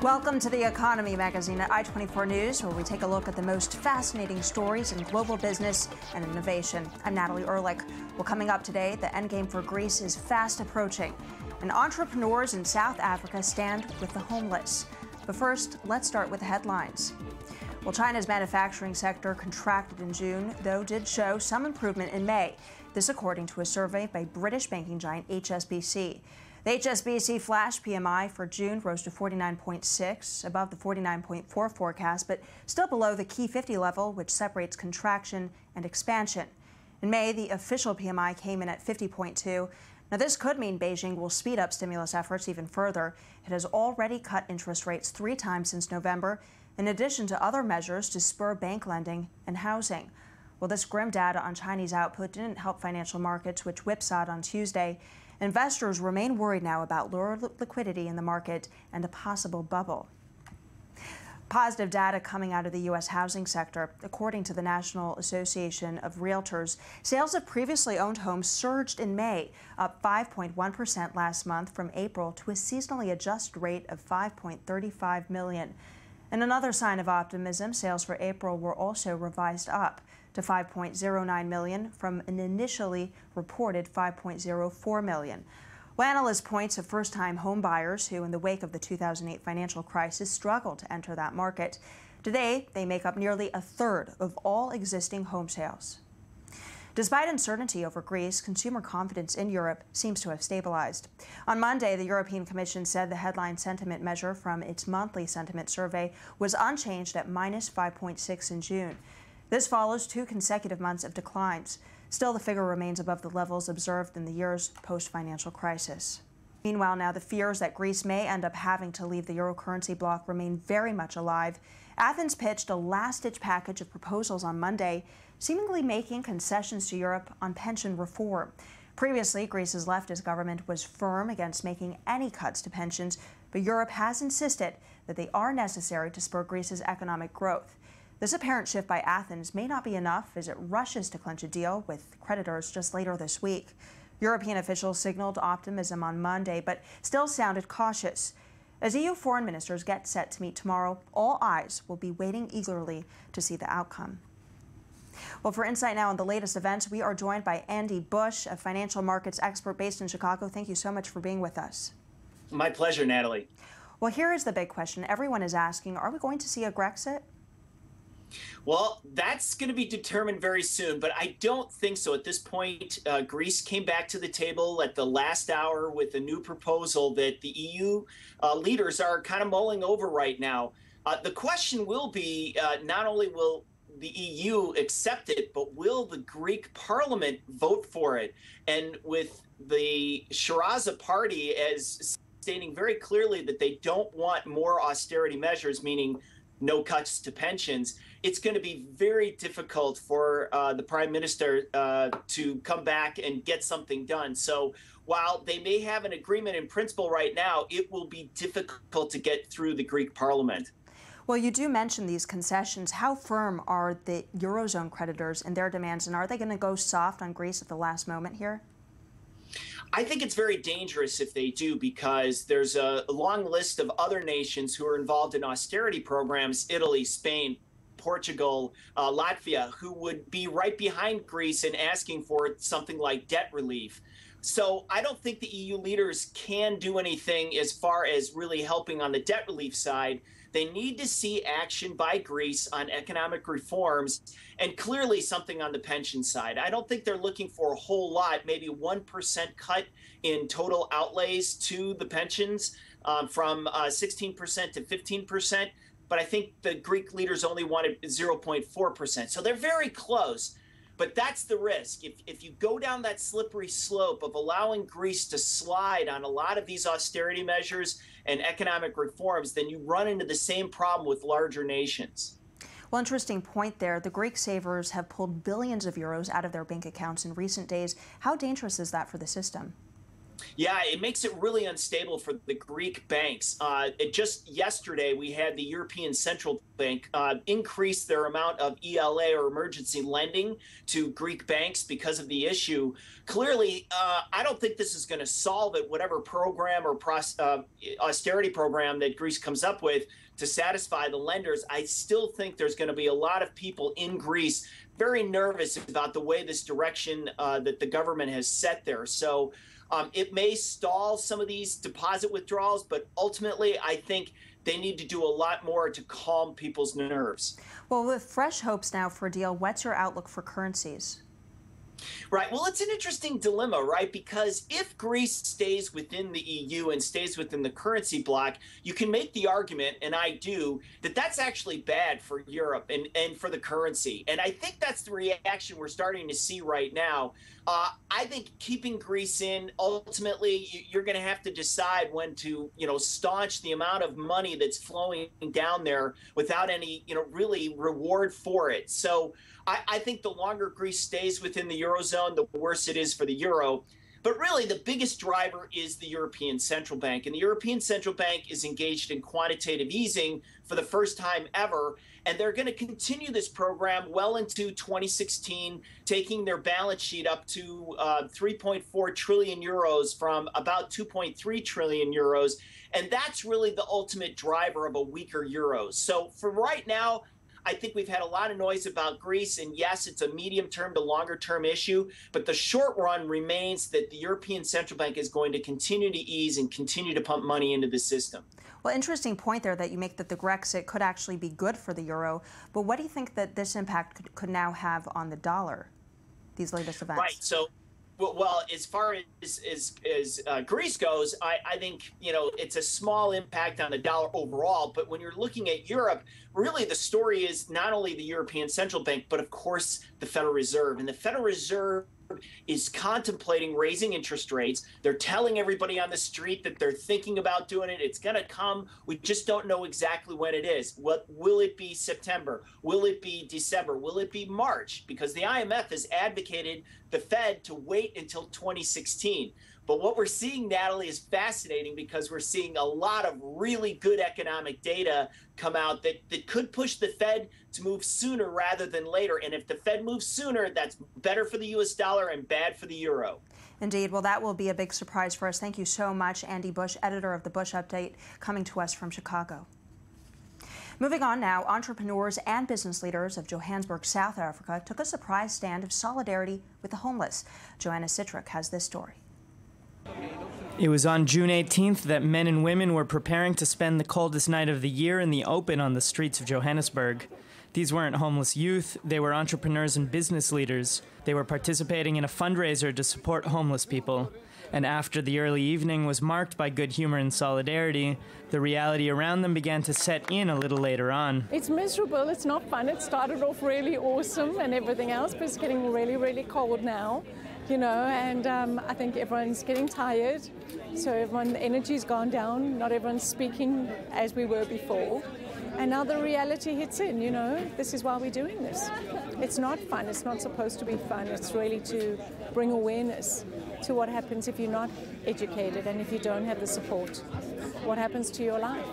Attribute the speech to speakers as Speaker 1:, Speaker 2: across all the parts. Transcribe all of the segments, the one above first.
Speaker 1: Welcome to the Economy Magazine at i24 News, where we take a look at the most fascinating stories in global business and innovation. I'm Natalie Ehrlich. Well, coming up today, the endgame for Greece is fast approaching, and entrepreneurs in South Africa stand with the homeless. But first, let's start with the headlines. Well, China's manufacturing sector contracted in June, though did show some improvement in May. This according to a survey by British banking giant HSBC. The HSBC flash PMI for June rose to 49.6, above the 49.4 forecast, but still below the key 50 level, which separates contraction and expansion. In May, the official PMI came in at 50.2. Now, this could mean Beijing will speed up stimulus efforts even further. It has already cut interest rates 3 times since November, in addition to other measures to spur bank lending and housing. Well, this grim data on Chinese output didn't help financial markets, which whipsawed on Tuesday. Investors remain worried now about lower liquidity in the market and a possible bubble. Positive data coming out of the U.S. housing sector. According to the National Association of Realtors, sales of previously owned homes surged in May, up 5.1% last month from April to a seasonally adjusted rate of 5.35 million. And another sign of optimism, sales for April were also revised up to 5.09 million from an initially reported 5.04 million. Well, analysts point to first-time home buyers who, in the wake of the 2008 financial crisis, struggled to enter that market. Today, they make up nearly a third of all existing home sales. Despite uncertainty over Greece, consumer confidence in Europe seems to have stabilized. On Monday, the European Commission said the headline sentiment measure from its monthly sentiment survey was unchanged at minus 5.6 in June. This follows 2 consecutive months of declines. Still, the figure remains above the levels observed in the years post-financial crisis. Meanwhile, now the fears that Greece may end up having to leave the euro currency bloc remain very much alive. Athens pitched a last-ditch package of proposals on Monday, seemingly making concessions to Europe on pension reform. Previously, Greece's leftist government was firm against making any cuts to pensions, but Europe has insisted that they are necessary to spur Greece's economic growth. This apparent shift by Athens may not be enough as it rushes to clinch a deal with creditors just later this week. European officials signaled optimism on Monday, but still sounded cautious. As EU foreign ministers get set to meet tomorrow, all eyes will be waiting eagerly to see the outcome. Well, for insight now on the latest events, we are joined by Andy Bush, a financial markets expert based in Chicago. Thank you so much for being with us.
Speaker 2: My pleasure, Natalie.
Speaker 1: Well, here is the big question. Everyone is asking, are we going to see a Grexit?
Speaker 2: Well, that's going to be determined very soon, but I don't think so. At this point, Greece came back to the table at the last hour with a new proposal that the EU leaders are kind of mulling over right now. The question will be not only will the EU accept it, but will the Greek parliament vote for it? And with the Syriza party as stating very clearly that they don't want more austerity measures, meaning no cuts to pensions, it's going to be very difficult for the prime minister to come back and get something done. So while they may have an agreement in principle right now, it will be difficult to get through the Greek parliament.
Speaker 1: Well, you do mention these concessions. How firm are the Eurozone creditors in their demands, and are they going to go soft on Greece at the last moment here?
Speaker 2: I think it's very dangerous if they do, because there's a long list of other nations who are involved in austerity programs: Italy, Spain, Portugal, Latvia, who would be right behind Greece and asking for something like debt relief. So I don't think the EU leaders can do anything as far as really helping on the debt relief side. They need to see action by Greece on economic reforms and clearly something on the pension side. I don't think they're looking for a whole lot, maybe 1% cut in total outlays to the pensions from 16% to 15%. But I think the Greek leaders only wanted 0.4%. So they're very close. But that's the risk. If you go down that slippery slope of allowing Greece to slide on a lot of these austerity measures and economic reforms, then you run into the same problem with larger nations.
Speaker 1: Well, interesting point there. The Greek savers have pulled billions of euros out of their bank accounts in recent days. How dangerous is that for the system?
Speaker 2: Yeah, it makes it really unstable for the Greek banks. Just yesterday, we had the European Central Bank increase their amount of ELA or emergency lending to Greek banks because of the issue. Clearly, I don't think this is going to solve it, whatever program or austerity program that Greece comes up with to satisfy the lenders. I still think there's going to be a lot of people in Greece very nervous about the way this direction that the government has set there. So it may stall some of these deposit withdrawals, but ultimately, I think they need to do a lot more to calm people's nerves.
Speaker 1: Well, with fresh hopes now for a deal, what's your outlook for currencies?
Speaker 2: Right. Well, it's an interesting dilemma, right? Because if Greece stays within the EU and stays within the currency bloc, you can make the argument, and I do, that that's actually bad for Europe and for the currency. And I think that's the reaction we're starting to see right now. I think keeping Greece in, ultimately, you're going to have to decide when to, staunch the amount of money that's flowing down there without any, really reward for it. So I think the longer Greece stays within the Eurozone, the worse it is for the euro. But really, the biggest driver is the European Central Bank. And the European Central Bank is engaged in quantitative easing for the first time ever. And they're going to continue this program well into 2016, taking their balance sheet up to 3.4 trillion euros from about 2.3 trillion euros. And that's really the ultimate driver of a weaker euro. So for right now, I think we've had a lot of noise about Greece, and yes, it's a medium-term to longer-term issue, but the short run remains that the European Central Bank is going to continue to ease and continue to pump money into the system.
Speaker 1: Well, interesting point there that you make that the Grexit could actually be good for the euro, but what do you think that this impact could now have on the dollar, these latest events?
Speaker 2: Right, so well, as far as Greece goes, I think, it's a small impact on the dollar overall. But when you're looking at Europe, really the story is not only the European Central Bank, but of course the Federal Reserve. And the Federal Reserve is contemplating raising interest rates. They're telling everybody on the street that they're thinking about doing it. It's going to come. We just don't know exactly when it is. What will it be? September? Will it be December? Will it be March? Because the IMF has advocated the Fed to wait until 2016. But what we're seeing, Natalie, is fascinating because we're seeing a lot of really good economic data come out that could push the Fed to move sooner rather than later. And if the Fed moves sooner, that's better for the U.S. dollar and bad for the euro.
Speaker 1: Indeed. Well, that will be a big surprise for us. Thank you so much, Andy Bush, editor of the Bush Update, coming to us from Chicago. Moving on now, entrepreneurs and business leaders of Johannesburg, South Africa, took a surprise stand of solidarity with the homeless. Joanna Citrick has this story.
Speaker 3: It was on June 18th that men and women were preparing to spend the coldest night of the year in the open on the streets of Johannesburg. These weren't homeless youth, they were entrepreneurs and business leaders. They were participating in a fundraiser to support homeless people. And after the early evening was marked by good humor and solidarity, the reality around them began to set in a little later on.
Speaker 4: It's miserable, it's not fun. It started off really awesome and everything else, but it's getting really, really cold now. And I think everyone's getting tired, so everyone's energy's gone down, not everyone's speaking as we were before. And now the reality hits in, this is why we're doing this. It's not fun, it's not supposed to be fun, it's really to bring awareness to what happens if you're not educated and if you don't have the support. What happens to your life?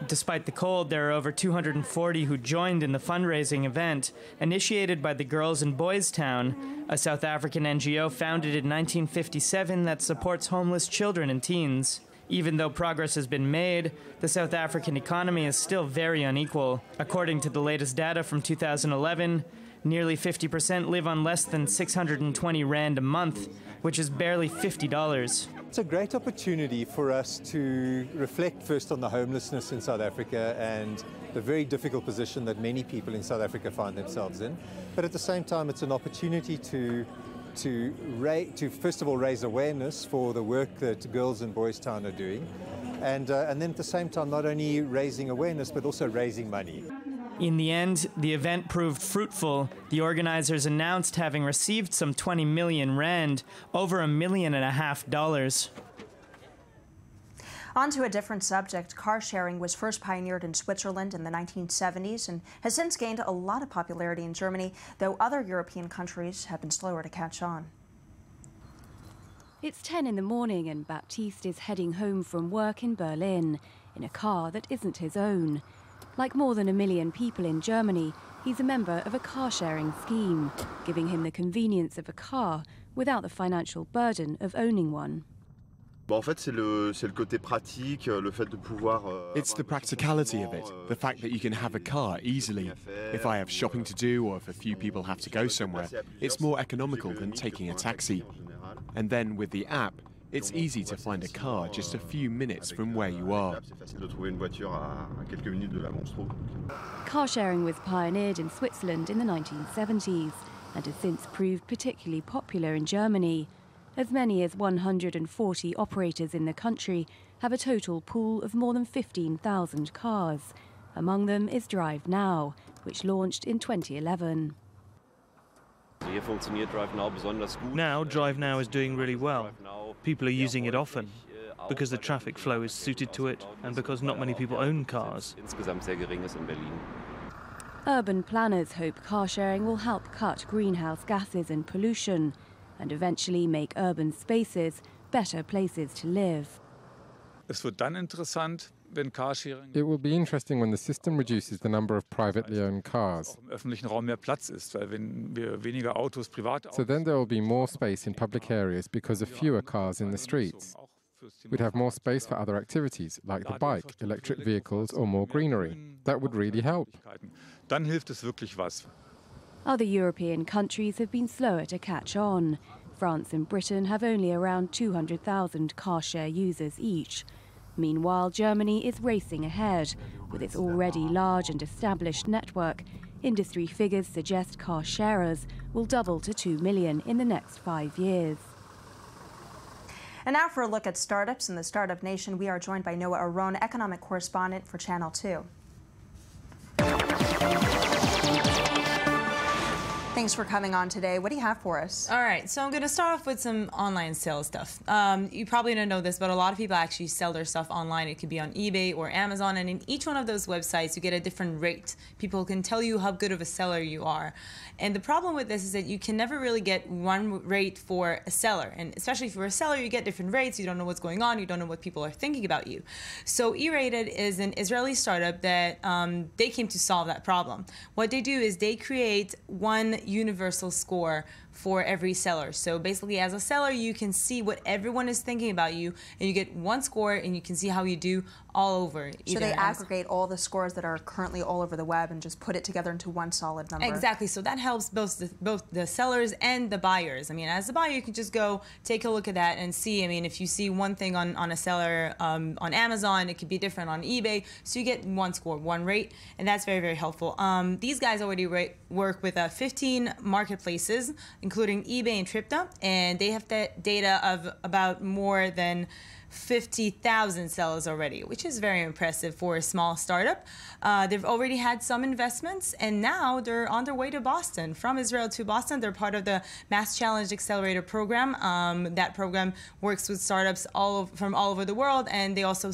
Speaker 3: Despite the cold, there are over 240 who joined in the fundraising event, initiated by the Girls and Boys Town, a South African NGO founded in 1957 that supports homeless children and teens. Even though progress has been made, the South African economy is still very unequal. According to the latest data from 2011, nearly 50% live on less than 620 Rand a month, which is barely $50.
Speaker 5: It's a great opportunity for us to reflect first on the homelessness in South Africa and the very difficult position that many people in South Africa find themselves in. But at the same time, it's an opportunity to first of all raise awareness for the work that Girls and Boys Town are doing, and then at the same time not only raising awareness but also raising money.
Speaker 3: In the end, the event proved fruitful. The organizers announced having received some 20 million Rand, over $1.5 million.
Speaker 1: On to a different subject. Car sharing was first pioneered in Switzerland in the 1970s and has since gained a lot of popularity in Germany, though other European countries have been slower to catch on.
Speaker 6: It's 10 in the morning and Baptiste is heading home from work in Berlin in a car that isn't his own. Like more than 1 million people in Germany, he's a member of a car-sharing scheme, giving him the convenience of a car without the financial burden of owning one.
Speaker 7: It's the practicality of it, the fact that you can have a car easily. If I have shopping to do or if a few people have to go somewhere, it's more economical than taking a taxi. And then with the app, it's easy to find a car just a few minutes from where you are.
Speaker 6: Car sharing was pioneered in Switzerland in the 1970s and has since proved particularly popular in Germany. As many as 140 operators in the country have a total pool of more than 15,000 cars. Among them is Drive Now, which launched in 2011.
Speaker 8: Now, Drive Now is doing really well. People are using it often because the traffic flow is suited to it and because not many people own cars.
Speaker 6: Urban planners hope car sharing will help cut greenhouse gases and pollution and eventually make urban spaces better places to live.
Speaker 9: It will be interesting when the system reduces the number of privately owned cars. So then there will be more space in public areas because of fewer cars in the streets. We'd have more space for other activities, like the bike, electric vehicles, or more greenery. That would really help.
Speaker 6: Other European countries have been slower to catch on. France and Britain have only around 200,000 car share users each. Meanwhile, Germany is racing ahead. With its already large and established network, industry figures suggest car sharers will double to 2 million in the next 5 years.
Speaker 1: And now for a look at startups in the Startup Nation, we are joined by Noah Aron, economic correspondent for Channel 2. Thanks for coming on today. What do you have for us?
Speaker 10: All right, so I'm going to start off with some online sales stuff. You probably don't know this, but a lot of people actually sell their stuff online. It could be on eBay or Amazon, and in each one of those websites, you get a different rate. People can tell you how good of a seller you are. And the problem with this is that you can never really get one rate for a seller. And especially for a seller, you get different rates. You don't know what's going on. You don't know what people are thinking about you. So E-Rated is an Israeli startup that they came to solve that problem. What they do is they create one universal score for every seller. So basically, as a seller, you can see what everyone is thinking about you, and you get one score, and you can see how you do all over.
Speaker 1: So they aggregate all the scores that are currently all over the web and just put it together into one solid number.
Speaker 10: Exactly. So that helps both the sellers and the buyers. I mean, as a buyer, you can just go take a look at that and see. I mean, if you see one thing on a seller on Amazon, it could be different on eBay. So you get one score, one rate, and that's very, very helpful. These guys already work with 15 marketplaces, including eBay and Tripta, and they have the data of about more than 50,000 sellers already, which is very impressive for a small startup. They've already had some investments, and now they're on their way to Boston. From Israel to Boston, they're part of the Mass Challenge Accelerator program. That program works with startups from all over the world, and they also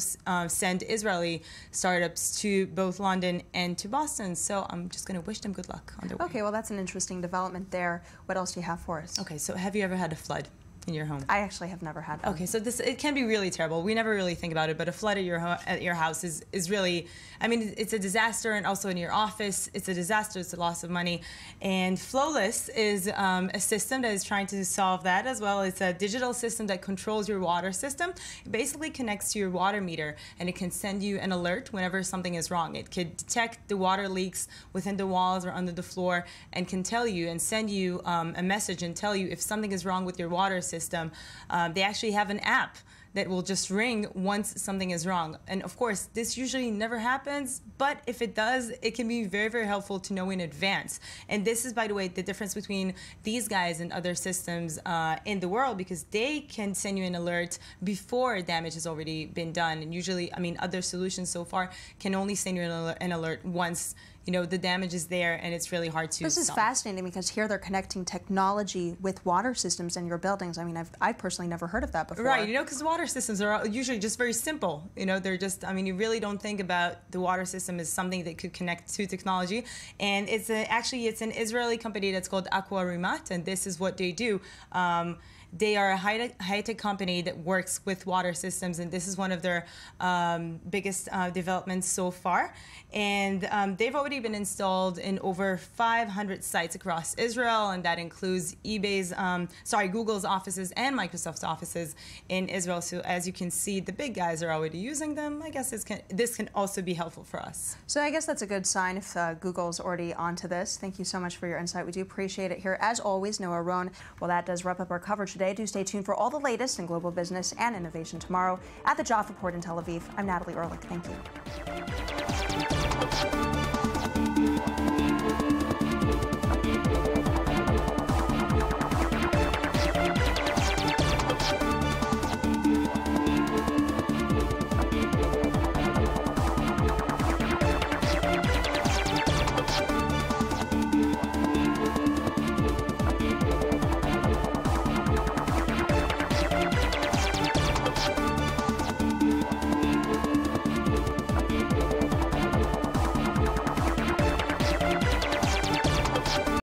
Speaker 10: send Israeli startups to both London and to Boston. So I'm just going to wish them good luck on their way.
Speaker 1: Okay, well, that's an interesting development there. What else do you have for us?
Speaker 10: Okay, so have you ever had a flood in your home?
Speaker 1: I actually have never had one.
Speaker 10: Okay, so it can be really terrible. We never really think about it, but a flood at your house is really, I mean, it's a disaster, and also in your office, it's a disaster. It's a loss of money. And Flowless is a system that is trying to solve that as well. It's a digital system that controls your water system. It basically connects to your water meter, and it can send you an alert whenever something is wrong. It could detect the water leaks within the walls or under the floor, and can tell you and send you a message and tell you if something is wrong with your water system. They actually have an app that will just ring once something is wrong. And of course, this usually never happens, but if it does, it can be very, very helpful to know in advance. And this is, by the way, the difference between these guys and other systems in the world, because they can send you an alert before damage has already been done. And usually, I mean, other solutions so far can only send you an alert once the damage is there, and it's really hard to
Speaker 1: This is
Speaker 10: solve.
Speaker 1: fascinating because here they're connecting technology with water systems in your buildings. I mean, I've personally never heard of that before.
Speaker 10: Right, because water systems are usually just very simple. They're just, I mean, you really don't think about the water system as something that could connect to technology. And it's an Israeli company that's called Aqua Rimat, and this is what they do. They are a high-tech company that works with water systems, and this is one of their biggest developments so far. And they've already been installed in over 500 sites across Israel, and that includes Google's offices and Microsoft's offices in Israel. So as you can see, the big guys are already using them. I guess this can also be helpful for us.
Speaker 1: So I guess that's a good sign if Google's already onto this. Thank you so much for your insight. We do appreciate it here. As always, Noah Rohn. Well, that does wrap up our coverage today. Do stay tuned for all the latest in global business and innovation tomorrow at the Jaffa Port in Tel Aviv. I'm Natalie Ehrlich. Thank you.